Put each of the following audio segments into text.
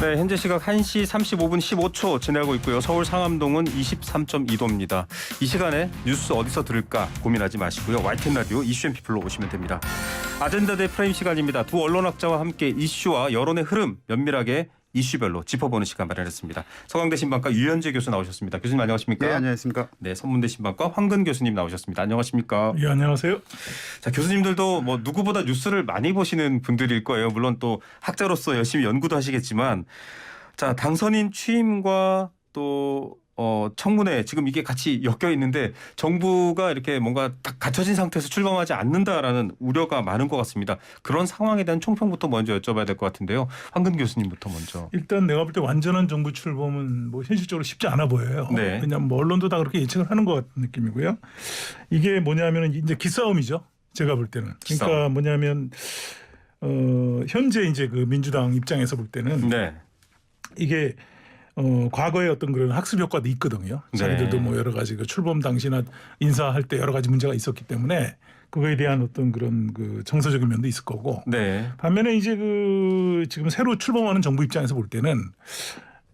네, 현재 시각 1시 35분 15초 지나고 있고요. 서울 상암동은 23.2도입니다. 이 시간에 뉴스 어디서 들을까 고민하지 마시고요. YTN 라디오 이슈앤피플로 오시면 됩니다. 아젠다 대 프레임 시간입니다. 두 언론학자와 함께 이슈와 여론의 흐름 면밀하게 이슈별로 짚어보는 시간 마련했습니다. 서강대 신방과 유현재 교수 나오셨습니다. 교수님 안녕하십니까? 네, 안녕하십니까? 네, 선문대 신방과 황근 교수님 나오셨습니다. 안녕하십니까? 예, 안녕하세요. 자, 교수님들도 뭐 누구보다 뉴스를 많이 보시는 분들일 거예요. 물론 또 학자로서 열심히 연구도 하시겠지만, 자, 당선인 취임과 또 청문회 지금 이게 같이 엮여 있는데 정부가 이렇게 뭔가 딱 갖춰진 상태에서 출범하지 않는다라는 우려가 많은 것 같습니다. 그런 상황에 대한 총평부터 먼저 여쭤봐야 될 것 같은데요. 황근 교수님부터 먼저. 일단 내가 볼 때 완전한 정부 출범은 뭐 현실적으로 쉽지 않아 보여요. 네. 왜냐하면 뭐 언론도 다 그렇게 예측을 하는 것 같은 느낌이고요. 이게 뭐냐면은 이제 기싸움이죠. 제가 볼 때는. 그러니까 기싸움. 뭐냐면 현재 이제 그 민주당 입장에서 볼 때는 네. 이게 과거에 어떤 그런 학습 효과도 있거든요. 네. 자기들도 뭐 여러 가지 그 출범 당시나 인사할 때 여러 가지 문제가 있었기 때문에 그거에 대한 어떤 그런 그 정서적인 면도 있을 거고. 네. 반면에 이제 그 지금 새로 출범하는 정부 입장에서 볼 때는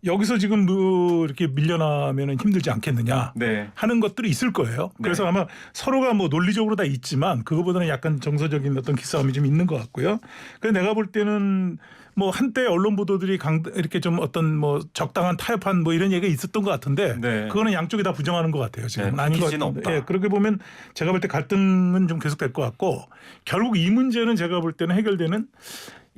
여기서 지금 뭐 이렇게 밀려나면은 힘들지 않겠느냐 네. 하는 것들이 있을 거예요. 그래서 네. 아마 서로가 뭐 논리적으로 다 있지만 그거보다는 약간 정서적인 어떤 기싸움이 좀 있는 것 같고요. 그래서 내가 볼 때는 뭐 한때 언론 보도들이 이렇게 좀 어떤 뭐 적당한 타협한 뭐 이런 얘기가 있었던 것 같은데 네. 그거는 양쪽이 다 부정하는 것 같아요. 지금 네, 아닌 것 패키지는 같은데. 없다. 예, 그렇게 보면 제가 볼 때 갈등은 좀 계속될 것 같고 결국 이 문제는 제가 볼 때는 해결되는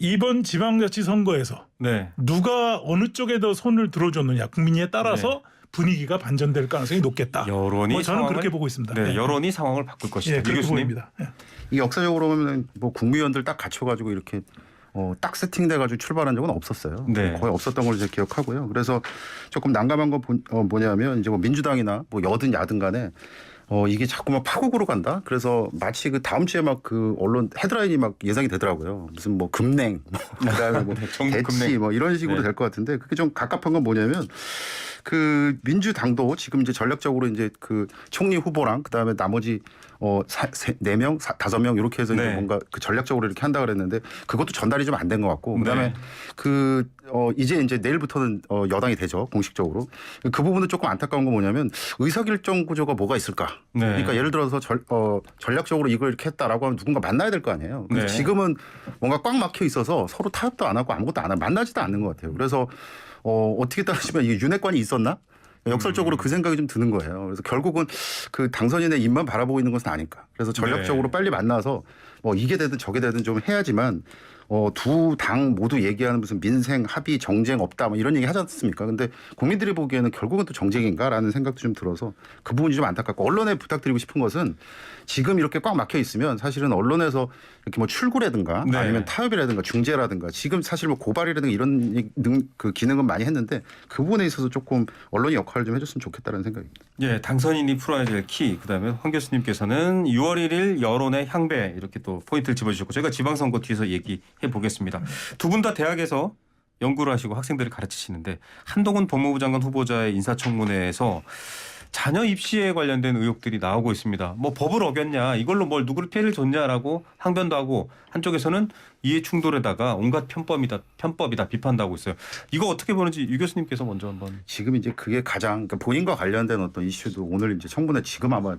이번 지방자치 선거에서 네. 누가 어느 쪽에 더 손을 들어줬느냐 국민에 따라서 분위기가 반전될 가능성이 높겠다. 여론이 뭐 저는 상황을- 그렇게 보고 있습니다. 네, 네. 여론이 상황을 바꿀 것이다. 예, 이 그렇게 교수님. 보입니다. 예. 이 역사적으로 보면 뭐 국무위원들 딱 갖춰가지고 이렇게 딱 세팅돼가지고 출발한 적은 없었어요. 네. 거의 없었던 걸로 제가 기억하고요. 그래서 조금 난감한 건 뭐냐면 이제 뭐 민주당이나 뭐 여든 야든 간에 이게 자꾸만 파국으로 간다. 그래서 마치 그 다음 주에 막 그 언론 헤드라인이 막 예상이 되더라고요. 무슨 뭐 금냉, 그다음에 뭐 전국 대치 금냉. 뭐 이런 식으로 네. 될 것 같은데 그게 좀 갑갑한 건 뭐냐면 그 민주당도 지금 이제 전략적으로 이제 그 총리 후보랑 그다음에 나머지 4명, 5명 이렇게 해서 네. 이제 뭔가 그 전략적으로 이렇게 한다 그랬는데 그것도 전달이 좀 안 된 것 같고 그다음에 네. 이제 내일부터는 여당이 되죠 공식적으로 그 부분은 조금 안타까운 건 뭐냐면 의사결정 구조가 뭐가 있을까? 네. 그러니까 예를 들어서 전략적으로 이걸 이렇게 했다라고 하면 누군가 만나야 될 거 아니에요. 근데 네. 지금은 뭔가 꽉 막혀 있어서 서로 타협도 안 하고 아무것도 안 하고 만나지도 않는 것 같아요. 그래서 어떻게 따지면 이게 윤핵관이 있었나? 역설적으로 그 생각이 좀 드는 거예요. 그래서 결국은 그 당선인의 입만 바라보고 있는 것은 아닐까. 그래서 전략적으로 네. 빨리 만나서 뭐 이게 되든 저게 되든 좀 해야지만 두 당 모두 얘기하는 무슨 민생 합의 정쟁 없다 뭐 이런 얘기 하지 않습니까? 근데 국민들이 보기에는 결국은 또 정쟁인가라는 생각도 좀 들어서 그 부분이 좀 안타깝고 언론에 부탁드리고 싶은 것은 지금 이렇게 꽉 막혀 있으면 사실은 언론에서 이렇게 뭐 출구라든가 네. 아니면 타협이라든가 중재라든가 지금 사실 뭐 고발이라든가 이런 그 기능은 많이 했는데 그 부분에 있어서 조금 언론이 역할을 좀 해줬으면 좋겠다는 생각입니다. 예, 당선인이 풀어야 될 키. 그다음에 황 교수님께서는 6월 1일 여론의 향배 이렇게 또 포인트를 집어주셨고 저희가 지방선거 뒤에서 얘기해 보겠습니다. 두 분 다 대학에서 연구를 하시고 학생들을 가르치시는데 한동훈 법무부 장관 후보자의 인사청문회에서 자녀 입시에 관련된 의혹들이 나오고 있습니다. 뭐 법을 어겼냐, 이걸로 뭘 누구를 피해를 줬냐라고 항변도 하고 한쪽에서는 이해 충돌에다가 온갖 편법이다 비판도 하고 있어요. 이거 어떻게 보는지 유 교수님께서 먼저 한번. 지금 이제 그게 가장 그러니까 본인과 관련된 어떤 이슈도 오늘 이제 청문회 지금 아마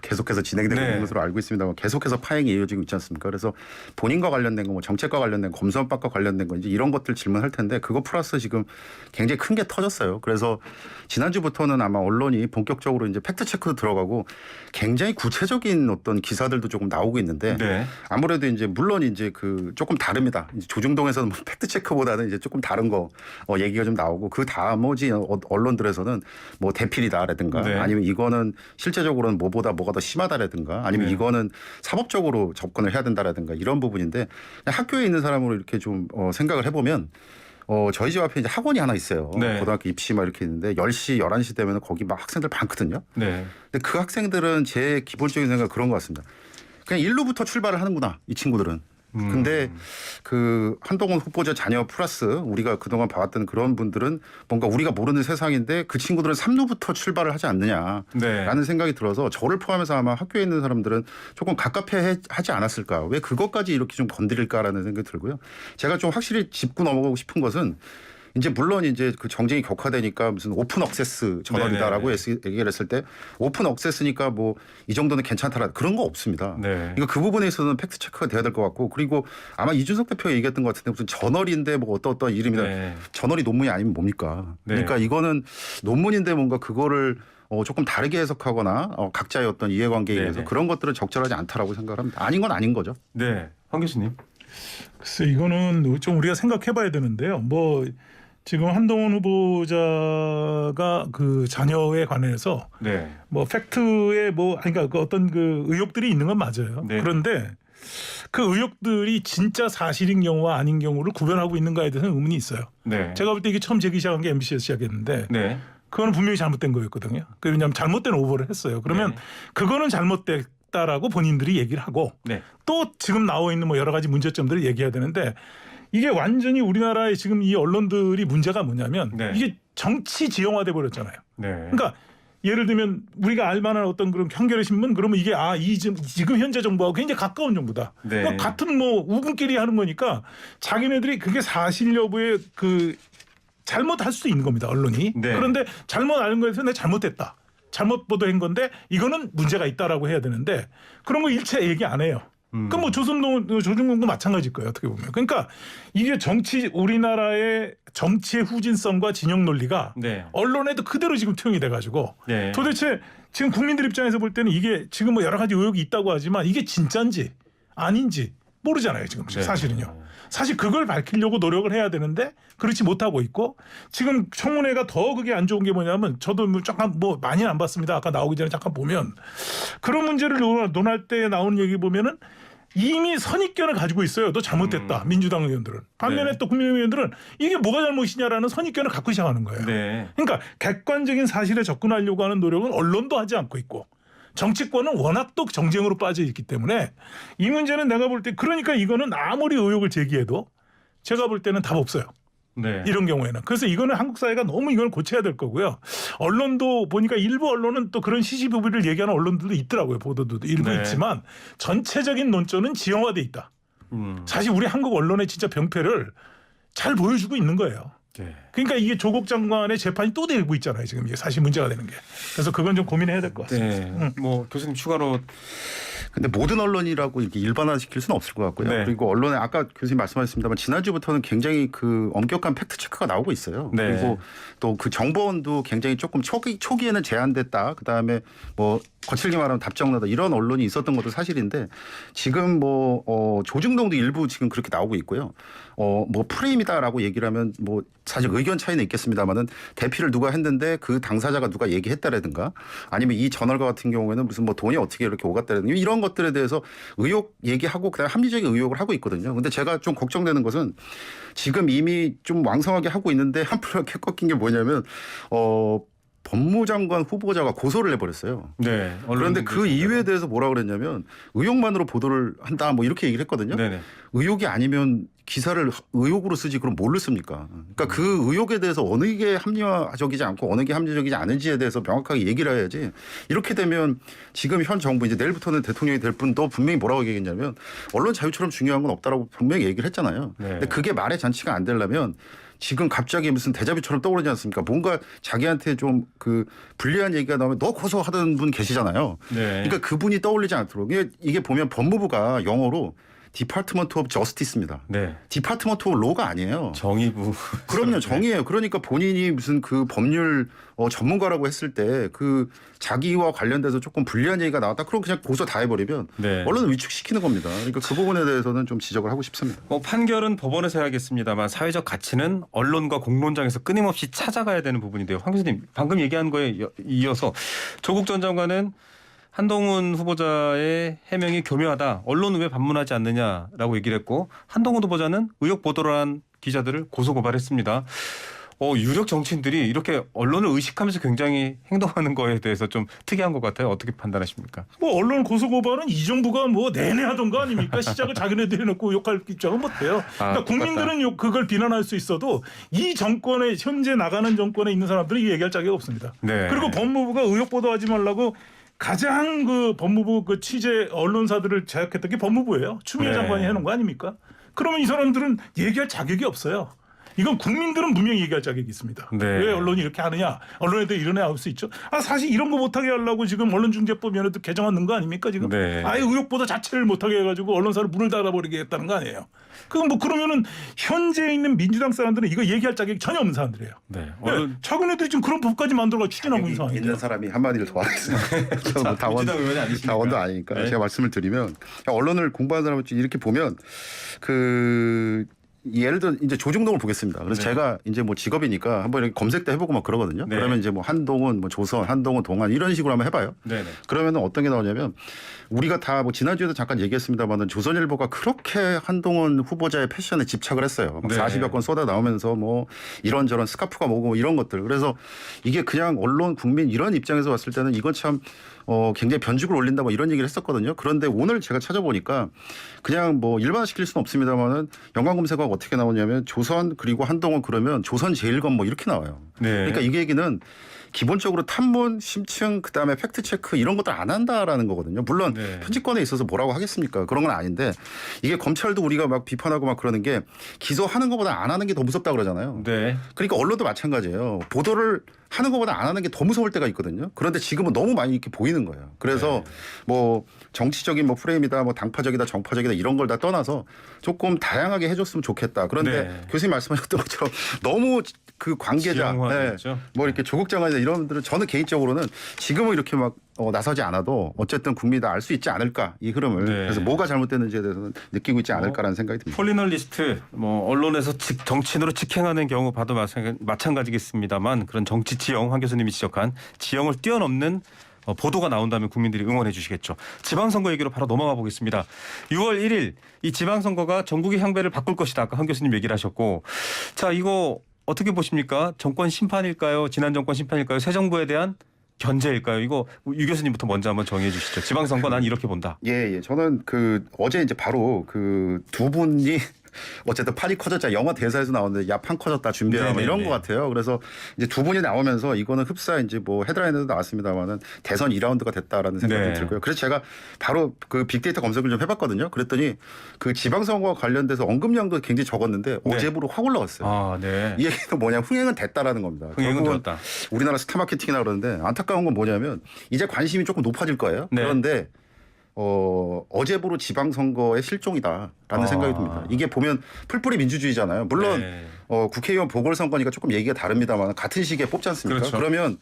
계속해서 진행되고 네. 있는 것으로 알고 있습니다만 계속해서 파행이 이어지고 있지 않습니까? 그래서 본인과 관련된 거, 뭐 정책과 관련된 거, 검수완박과 관련된 거 이제 이런 것들 질문할 텐데 그거 플러스 지금 굉장히 큰 게 터졌어요. 그래서 지난주부터는 아마 언론이 본격적으로 이제 팩트 체크도 들어가고 굉장히 구체적인 어떤 기사들도 조금 나오고 있는데 네. 아무래도 이제 물론 이제 그 조금 다릅니다. 이제 조중동에서는 뭐 팩트 체크보다는 이제 조금 다른 거 얘기가 좀 나오고 그 나머지 언론들에서는 뭐 대필이다라든가 네. 아니면 이거는 실제적으로는 뭐보다 뭐가 더 심하다라든가 아니면 네. 이거는 사법적으로 접근을 해야 된다라든가 이런 부분인데 학교에 있는 사람으로 이렇게 좀 생각을 해보면 저희 집 앞에 이제 학원이 하나 있어요. 네. 고등학교 입시 막 이렇게 있는데 10시, 11시 되면 거기 막 학생들 많거든요. 네. 근데 그 학생들은 제 기본적인 생각은 그런 것 같습니다. 그냥 일루부터 출발을 하는구나, 이 친구들은. 근데 그 한동훈 후보자 자녀 플러스 우리가 그동안 봐왔던 그런 분들은 뭔가 우리가 모르는 세상인데 그 친구들은 3루부터 출발을 하지 않느냐라는 네. 생각이 들어서 저를 포함해서 아마 학교에 있는 사람들은 조금 갑갑해 하지 않았을까. 왜 그것까지 이렇게 좀 건드릴까라는 생각이 들고요. 제가 좀 확실히 짚고 넘어가고 싶은 것은 이제 물론 이제 그 정쟁이 격화되니까 무슨 오픈 억세스 전원이다라고 얘기를 했을 때 오픈 억세스니까 뭐 이 정도는 괜찮다라 그런 거 없습니다. 네. 그러니까 그 부분에 있어서는 팩트 체크가 돼야 될 것 같고 그리고 아마 이준석 대표가 얘기했던 것 같은데 무슨 저널인데 뭐 어떤 이름이다. 네. 저널이 논문이 아니면 뭡니까? 네. 그러니까 이거는 논문인데 뭔가 그거를 조금 다르게 해석하거나 각자의 어떤 이해관계에 의해서 네네. 그런 것들은 적절하지 않다라고 생각합니다. 아닌 건 아닌 거죠. 네. 황 교수님. 글쎄 이거는 좀 우리가 생각해봐야 되는데요. 뭐 지금 한동훈 후보자가 그 자녀에 관해서 네. 뭐 팩트에 뭐 그러니까 그 어떤 그 의혹들이 있는 건 맞아요. 네. 그런데 그 의혹들이 진짜 사실인 경우와 아닌 경우를 구별하고 있는가에 대해서는 의문이 있어요. 네. 제가 볼 때 이게 처음 제기 시작한 게 MBC에서 시작했는데 네. 그거는 분명히 잘못된 거였거든요. 왜냐하면 잘못된 오보를 했어요. 그러면 네. 그거는 잘못됐다라고 본인들이 얘기를 하고 네. 또 지금 나와 있는 뭐 여러 가지 문제점들을 얘기해야 되는데 이게 완전히 우리나라의 지금 이 언론들이 문제가 뭐냐면 네. 이게 정치 지형화돼 버렸잖아요. 네. 그러니까 예를 들면 우리가 알만한 어떤 그런 한겨레 신문 그러면 이게 지금 현재 정부하고 굉장히 가까운 정부다. 네. 그러니까 같은 뭐 우군끼리 하는 거니까 자기네들이 그게 사실 여부에 그 잘못할 수도 있는 겁니다. 언론이. 네. 그런데 잘못 아는 거에서 내가 잘못했다. 잘못 보도한 건데 이거는 문제가 있다라고 해야 되는데 그런 거 일체 얘기 안 해요. 그럼 뭐 조중동도 마찬가지일 거예요. 어떻게 보면. 그러니까 이게 우리나라의 정치의 후진성과 진영 논리가 네. 언론에도 그대로 지금 투영이 돼가지고 네. 도대체 지금 국민들 입장에서 볼 때는 이게 지금 뭐 여러 가지 의혹이 있다고 하지만 이게 진짜인지 아닌지 모르잖아요. 지금 네. 사실은요. 사실 그걸 밝히려고 노력을 해야 되는데 그렇지 못하고 있고 지금 청문회가 더 그게 안 좋은 게 뭐냐면 저도 뭐 잠깐 뭐 많이는 안 봤습니다. 아까 나오기 전에 잠깐 보면 그런 문제를 논할 때 나오는 얘기 보면은 이미 선입견을 가지고 있어요. 너 잘못됐다. 민주당 의원들은. 반면에 네. 또 국민의힘 의원들은 이게 뭐가 잘못이냐라는 선입견을 갖고 시작하는 거예요. 네. 그러니까 객관적인 사실에 접근하려고 하는 노력은 언론도 하지 않고 있고 정치권은 워낙 또 정쟁으로 빠져 있기 때문에 이 문제는 내가 볼 때 그러니까 이거는 아무리 의혹을 제기해도 제가 볼 때는 답 없어요. 네. 이런 경우에는. 그래서 이거는 한국 사회가 너무 이걸 고쳐야 될 거고요. 언론도 보니까 일부 언론은 또 그런 시시비비를 얘기하는 언론들도 있더라고요. 보도도 일부 네. 있지만 전체적인 논조는 지형화돼 있다. 사실 우리 한국 언론의 진짜 병폐를 잘 보여주고 있는 거예요. 네. 그러니까 이게 조국 장관의 재판이 또 되고 있잖아요. 지금 이게 사실 문제가 되는 게. 그래서 그건 좀 고민해야 될 것 같습니다. 네. 뭐 교수님 추가로 근데 모든 언론이라고 이렇게 일반화시킬 수는 없을 것 같고요. 네. 그리고 언론에 아까 교수님 말씀하셨습니다만 지난주부터는 굉장히 그 엄격한 팩트 체크가 나오고 있어요. 네. 그리고 또 그 정보원도 굉장히 조금 초기에는 제한됐다. 그다음에 뭐 거칠게 말하면 답정너다 이런 언론이 있었던 것도 사실인데 지금 뭐 조중동도 일부 지금 그렇게 나오고 있고요. 뭐 프레임이다라고 얘기를 하면 뭐 사실 의견 차이는 있겠습니다만은 대피를 누가 했는데 그 당사자가 누가 얘기했다라든가 아니면 이 저널과 같은 경우에는 무슨 뭐 돈이 어떻게 이렇게 오갔다라든가 이런 것들에 대해서 의혹 얘기하고 그다음에 합리적인 의혹을 하고 있거든요. 근데 제가 좀 걱정되는 것은 지금 이미 좀 왕성하게 하고 있는데 한풀 이렇게 꺾인 게 뭐냐면 법무장관 후보자가 고소를 해버렸어요. 네. 그런데 그 이유에 대해서 뭐라 그랬냐면 의혹만으로 보도를 한다 뭐 이렇게 얘기를 했거든요. 네네. 의혹이 아니면 기사를 의혹으로 쓰지 그럼 뭘로 씁니까? 그러니까 그 의혹에 대해서 어느 게 합리화적이지 않고 어느 게 합리적이지 않은지에 대해서 명확하게 얘기를 해야지. 이렇게 되면 지금 현 정부 이제 내일부터는 대통령이 될 분도 분명히 뭐라고 얘기했냐면 언론 자유처럼 중요한 건 없다라고 분명히 얘기를 했잖아요. 네. 근데 그게 말의 잔치가 안 되려면 지금 갑자기 무슨 데자뷰처럼 떠오르지 않습니까? 뭔가 자기한테 좀 그 불리한 얘기가 나오면 너 고소하던 분 계시잖아요. 네. 그러니까 그분이 떠올리지 않도록 이게 보면 법무부가 영어로 Department of Justice입니다. 네. Department of Law가 아니에요. 정의부. 그럼요, 정의예요. 그러니까 본인이 무슨 그 법률 전문가라고 했을 때 그 자기와 관련돼서 조금 불리한 얘기가 나왔다. 그럼 그냥 고소 다 해버리면 네. 언론을 위축시키는 겁니다. 그러니까 그 부분에 대해서는 좀 지적을 하고 싶습니다. 판결은 법원에서 해야겠습니다만 사회적 가치는 언론과 공론장에서 끊임없이 찾아가야 되는 부분인데요. 황 교수님 방금 얘기한 거에 이어서 조국 전 장관은 한동훈 후보자의 해명이 교묘하다. 언론은 왜 반문하지 않느냐라고 얘기를 했고 한동훈 후보자는 의혹 보도를 한 기자들을 고소고발했습니다. 유력 정치인들이 이렇게 언론을 의식하면서 굉장히 행동하는 거에 대해서 좀 특이한 것 같아요. 어떻게 판단하십니까? 뭐 언론 고소고발은 이 정부가 뭐 내내 하던 거 아닙니까? 시작을 자기네들이 놓고 욕할 입장은 못해요. 그러니까 국민들은 그걸 비난할 수 있어도 이 정권에 현재 나가는 정권에 있는 사람들은 얘기할 자격이 없습니다. 네. 그리고 법무부가 의혹 보도하지 말라고 가장 그 법무부 그 취재 언론사들을 제약했던 게 법무부예요. 추미애 네. 장관이 해놓은 거 아닙니까? 그러면 이 사람들은 얘기할 자격이 없어요. 이건 국민들은 분명히 얘기할 자격이 있습니다. 네. 왜 언론이 이렇게 하느냐? 언론에도 이런 애 할 수 있죠. 사실 이런 거 못하게 하려고 지금 언론중재법위원회도 개정안 넣은 거 아닙니까 지금? 네. 아예 의혹보도 자체를 못하게 해가지고 언론사를 문을 닫아버리게 했다는 거 아니에요. 그럼 뭐 그러면은 현재 있는 민주당 사람들은 이거 얘기할 자격이 전혀 없는 사람들이에요. 네. 최근 애들이 지금 그런 법까지 만들어가 추진하고 있는 상황이에요. 있는 사람이 한마디를 더 하겠습니다. 저는 뭐 민주당 의원이 아니시니까. 당원도 아니니까 네. 제가 말씀을 드리면 언론을 공부하는 사람은 이렇게 보면 그 예를 들어 이제 조중동을 보겠습니다. 그래서 네. 제가 이제 뭐 직업이니까 한번 이렇게 검색도 해보고 막 그러거든요. 네. 그러면 이제 뭐 한동훈, 뭐 조선, 한동훈, 동안 이런 식으로 한번 해봐요. 네네. 그러면은 어떤 게 나오냐면 우리가 다 뭐 지난주에도 잠깐 얘기했습니다만은 조선일보가 그렇게 한동훈 후보자의 패션에 집착을 했어요. 막 네. 40여 건 쏟아 나오면서 뭐 이런저런 스카프가 뭐고 이런 것들. 그래서 이게 그냥 언론 국민 이런 입장에서 봤을 때는 이건 참 굉장히 변죽을 올린다 뭐 이런 얘기를 했었거든요. 그런데 오늘 제가 찾아보니까 그냥 뭐 일반화시킬 수는 없습니다만은 연관 검색어가 어떻게 나오냐면 조선 그리고 한동훈 그러면 조선제일검 뭐 이렇게 나와요. 네. 그러니까 이 얘기는 기본적으로 탐문, 심층, 그다음에 팩트 체크 이런 것들 안 한다라는 거거든요. 물론 네. 편집권에 있어서 뭐라고 하겠습니까? 그런 건 아닌데 이게 검찰도 우리가 막 비판하고 막 그러는 게 기소하는 것보다 안 하는 게 더 무섭다 그러잖아요. 네. 그러니까 언론도 마찬가지예요. 보도를 하는 것보다 안 하는 게 더 무서울 때가 있거든요. 그런데 지금은 너무 많이 이렇게 보이는 거예요. 그래서 뭐 정치적인 뭐 프레임이다, 뭐 당파적이다, 정파적이다 이런 걸 다 떠나서 조금 다양하게 해줬으면 좋겠다. 그런데 네. 교수님 말씀하셨던 것처럼 너무 그 관계자, 지형화됐죠. 뭐 이렇게 조국 장관이나 이런 분들은 저는 개인적으로는 지금은 이렇게 막 나서지 않아도 어쨌든 국민이 다 알 수 있지 않을까 이 흐름을 네. 그래서 뭐가 잘못됐는지에 대해서는 느끼고 있지 않을까라는 생각이 듭니다. 폴리널리스트 뭐 언론에서 정치인으로 직행하는 경우 봐도 마찬가지겠습니다만 그런 정치 지형 황 교수님이 지적한 지형을 뛰어넘는 보도가 나온다면 국민들이 응원해 주시겠죠. 지방선거 얘기로 바로 넘어가 보겠습니다. 6월 1일 이 지방선거가 전국의 향배를 바꿀 것이다. 아까 황 교수님 얘기를 하셨고 자 이거 어떻게 보십니까? 정권 심판일까요? 지난 정권 심판일까요? 새 정부에 대한 견제일까요? 이거 유 교수님부터 먼저 한번 정해 주시죠. 지방선거 난 이렇게 본다. 예. 저는 그 어제 이제 바로 그 두 분이 어쨌든 판이 커졌자 영화 대사에서 나오는데 야 판 커졌다 준비해라 뭐 이런 것 같아요. 그래서 이제 두 분이 나오면서 이거는 흡사 이제 뭐 헤드라인에도 나왔습니다만은 대선 2라운드가 됐다라는 생각이 네. 들고요. 그래서 제가 바로 그 빅데이터 검색을 좀 해봤거든요. 그랬더니 그 지방선거와 관련돼서 언급량도 굉장히 적었는데 네. 어제부로 확 올라갔어요. 아, 네. 이 얘기는 뭐냐 흥행은 됐다라는 겁니다. 흥행은 결국은 되었다. 우리나라 스타 마케팅이라 그러는데 안타까운 건 뭐냐면 이제 관심이 조금 높아질 거예요. 네. 그런데 어제부로 지방선거의 실종이다라는 생각이 듭니다. 이게 보면 풀뿌리 민주주의잖아요. 물론 네. 국회의원 보궐선거니까 조금 얘기가 다릅니다만 같은 시기에 뽑지 않습니까? 그렇죠. 그러면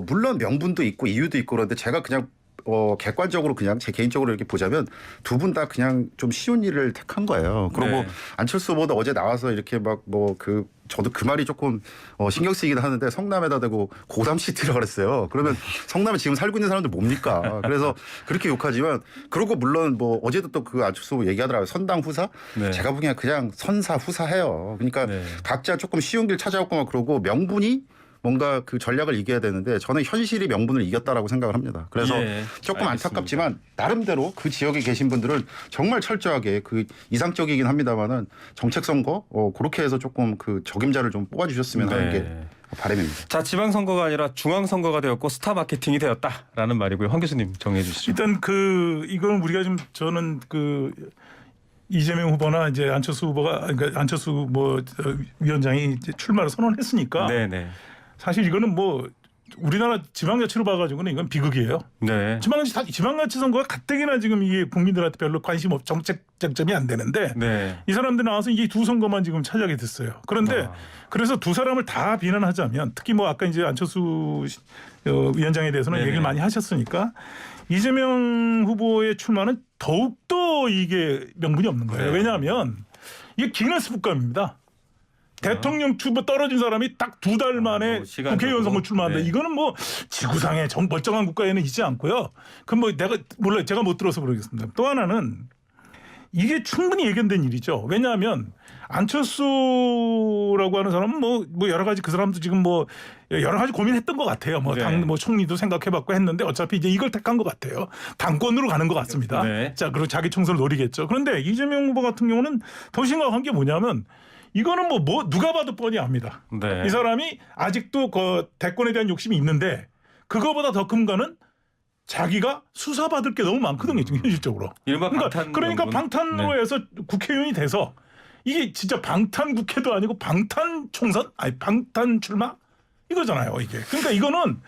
물론 명분도 있고 이유도 있고 그런데 제가 그냥 객관적으로 그냥 제 개인적으로 이렇게 보자면 두 분 다 그냥 좀 쉬운 일을 택한 거예요. 그리고 네. 안철수 후보도 어제 나와서 이렇게 막 뭐 저도 그 말이 조금 신경 쓰이긴 하는데 성남에다 대고 고담 시티라 그랬어요. 그러면 성남에 지금 살고 있는 사람들 뭡니까? 그래서 그렇게 욕하지만 그러고 물론 뭐 어제도 또 그 안철수 후보 얘기하더라고요. 선당 후사? 네. 제가 보기엔 그냥 선사 후사해요. 그러니까 네. 각자 조금 쉬운 길 찾아오고 막 그러고 명분이 뭔가 그 전략을 이겨야 되는데 저는 현실이 명분을 이겼다라고 생각을 합니다. 그래서 예, 조금 알겠습니다. 안타깝지만 나름대로 그 지역에 계신 분들은 정말 철저하게 그 이상적이긴 합니다만은 정책 선거 그렇게 해서 조금 그 적임자를 좀 뽑아주셨으면 하는 게 네. 바람입니다. 자 지방선거가 아니라 중앙선거가 되었고 스타 마케팅이 되었다라는 말이고요. 황 교수님 정해 주시죠. 일단 이건 우리가 좀 저는 이재명 후보나 이제 안철수 후보가 그러니까 안철수 위원장이 이제 출마를 선언했으니까 네네. 사실 이거는 뭐 우리나라 지방자치로 봐가지고는 이건 비극이에요. 네. 지방자치 선거가 가뜩이나 지금 이게 국민들한테 별로 관심 없 정책 쟁점이 안 되는데 네. 이 사람들 나와서 이게 두 선거만 지금 차지하게 됐어요. 그런데 그래서 두 사람을 다 비난하자면 특히 뭐 아까 이제 안철수 위원장에 대해서는 네네. 얘기를 많이 하셨으니까 이재명 후보의 출마는 더욱더 이게 명분이 없는 거예요. 네. 왜냐하면 이게 기네스 북감입니다. 대통령 후보 떨어진 사람이 딱 2달 만에 시간적으로. 국회의원 선거 출마한다. 네. 이거는 뭐 지구상의 멀쩡한 국가에는 있지 않고요. 그럼 뭐 몰라요. 제가 못 들어서 그러겠습니다. 또 하나는 이게 충분히 예견된 일이죠. 왜냐하면 안철수라고 하는 사람은 뭐 여러 가지 그 사람도 지금 뭐 여러 가지 고민했던 것 같아요. 뭐 네. 당 총리도 생각해봤고 했는데 어차피 이제 이걸 택한 것 같아요. 당권으로 가는 것 같습니다. 네. 자 그리고 자기 총선을 노리겠죠. 그런데 이재명 후보 같은 경우는 더 심각한 게 뭐냐면 이거는 뭐 누가 봐도 뻔히 압니다. 네. 이 사람이 아직도 그 대권에 대한 욕심이 있는데 그거보다 더 큰 거는 자기가 수사받을 게 너무 많거든요. 지금 현실적으로. 이른바 그러니까 방탄 명분. 방탄으로 네. 해서 국회의원이 돼서 이게 진짜 방탄 국회도 아니고 방탄 총선? 아니 방탄 출마? 이거잖아요, 이게. 그러니까 이거는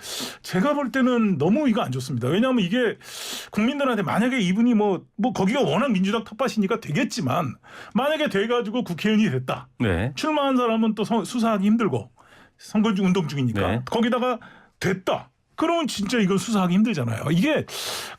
제가 볼 때는 너무 이거 안 좋습니다. 왜냐하면 이게 국민들한테 만약에 이분이 뭐 거기가 워낙 민주당 텃밭이니까 되겠지만 만약에 돼가지고 국회의원이 됐다. 네. 출마한 사람은 또 수사하기 힘들고 선거 중 운동 중이니까 네. 거기다가 됐다. 그러면 진짜 이건 수사하기 힘들잖아요. 이게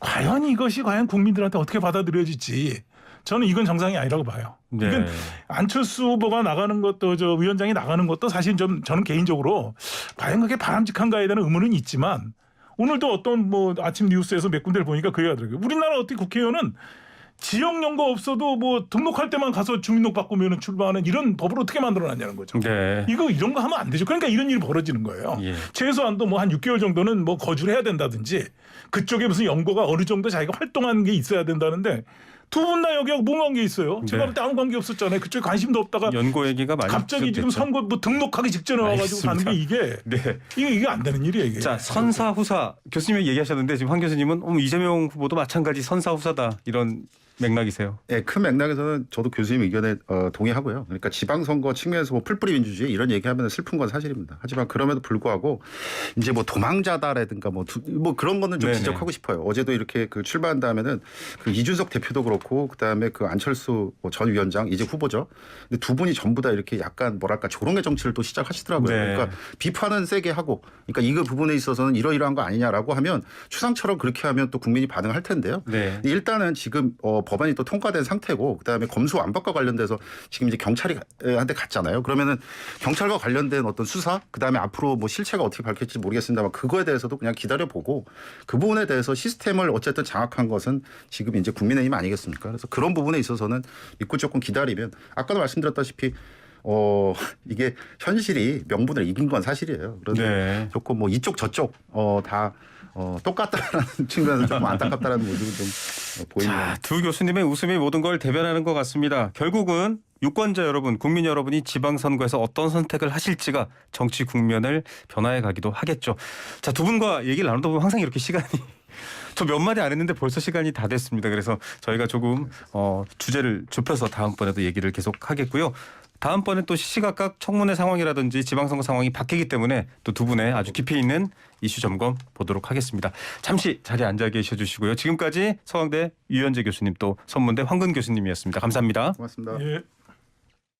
과연 이것이 과연 국민들한테 어떻게 받아들여질지 저는 이건 정상이 아니라고 봐요. 네. 이건 안철수 후보가 나가는 것도 저 위원장이 나가는 것도 사실 좀 저는 개인적으로 과연 그게 바람직한가에 대한 의문은 있지만 오늘도 어떤 뭐 아침 뉴스에서 몇 군데를 보니까 그 얘기하더라고요. 우리나라 어떻게 국회의원은 지역 연고 없어도 뭐 등록할 때만 가서 주민등록 바꾸면 출마하는 이런 법을 어떻게 만들어놨냐는 거죠. 네. 이런 거 하면 안 되죠. 그러니까 이런 일이 벌어지는 거예요. 예. 최소한도 뭐 한 6개월 정도는 뭐 거주를 해야 된다든지 그쪽에 무슨 연고가 어느 정도 자기가 활동하는 게 있어야 된다는데 두 분 다 여기하고 뭔 관계 있어요? 제가 네. 볼 때 아무 관계 없었잖아요. 그쪽에 관심도 없다가 연고 얘기가 많이 갑자기 지금 시작됐죠. 선거 뭐 등록하기 직전에 와가지고 가는 게 이게 네. 이게 안 되는 일이에요. 이게. 자, 선사 후사 교수님이 얘기하셨는데 지금 황 교수님은 이재명 후보도 마찬가지 선사 후사다 이런 맥락이세요. 네, 큰 맥락에서는 저도 교수님 의견에 동의하고요. 그러니까 지방선거 측면에서 뭐 풀뿌리 민주주의 이런 얘기하면 슬픈 건 사실입니다. 하지만 그럼에도 불구하고 이제 뭐 도망자다라든가 뭐 그런 거는 좀 네네. 지적하고 싶어요. 어제도 이렇게 그 출마한 다음에는 그 이준석 대표도 그렇고 그다음에 그 안철수 전 위원장 이제 후보죠. 근데 두 분이 전부 다 이렇게 약간 뭐랄까 조롱의 정치를 또 시작하시더라고요. 네. 그러니까 비판은 세게 하고 그러니까 이거 부분에 있어서는 이러이러한 거 아니냐라고 하면 추상처럼 그렇게 하면 또 국민이 반응할 텐데요. 네. 근데 일단은 지금 법안이 또 통과된 상태고 그다음에 검수 완박과 관련돼서 지금 이제 경찰한테 갔잖아요. 그러면은 경찰과 관련된 어떤 수사 그다음에 앞으로 뭐 실체가 어떻게 밝힐지 모르겠습니다만 그거에 대해서도 그냥 기다려보고 그 부분에 대해서 시스템을 어쨌든 장악한 것은 지금 이제 국민의힘 아니겠습니까? 그래서 그런 부분에 있어서는 믿고 조금 기다리면 아까도 말씀드렸다시피 이게 현실이 명분을 이긴 건 사실이에요. 그런데 네. 조금 뭐 이쪽 저쪽 다 똑같다라는 측면에서 조금 안타깝다라는 모습을 좀 보입니다. 자, 두 교수님의 웃음이 모든 걸 대변하는 것 같습니다. 결국은 유권자 여러분, 국민 여러분이 지방선거에서 어떤 선택을 하실지가 정치 국면을 변화해 가기도 하겠죠. 자, 두 분과 얘기를 나누다 보면 항상 이렇게 시간이 저 몇 마디 안 했는데 벌써 시간이 다 됐습니다. 그래서 저희가 조금 주제를 좁혀서 다음번에도 얘기를 계속 하겠고요. 다음번에 또 시시각각 청문회 상황이라든지 지방선거 상황이 바뀌기 때문에 또 두 분의 아주 깊이 있는 이슈 점검 보도록 하겠습니다. 잠시 자리에 앉아 계셔 주시고요. 지금까지 서강대 유현재 교수님 또 선문대 황근 교수님이었습니다. 감사합니다. 고맙습니다. 예.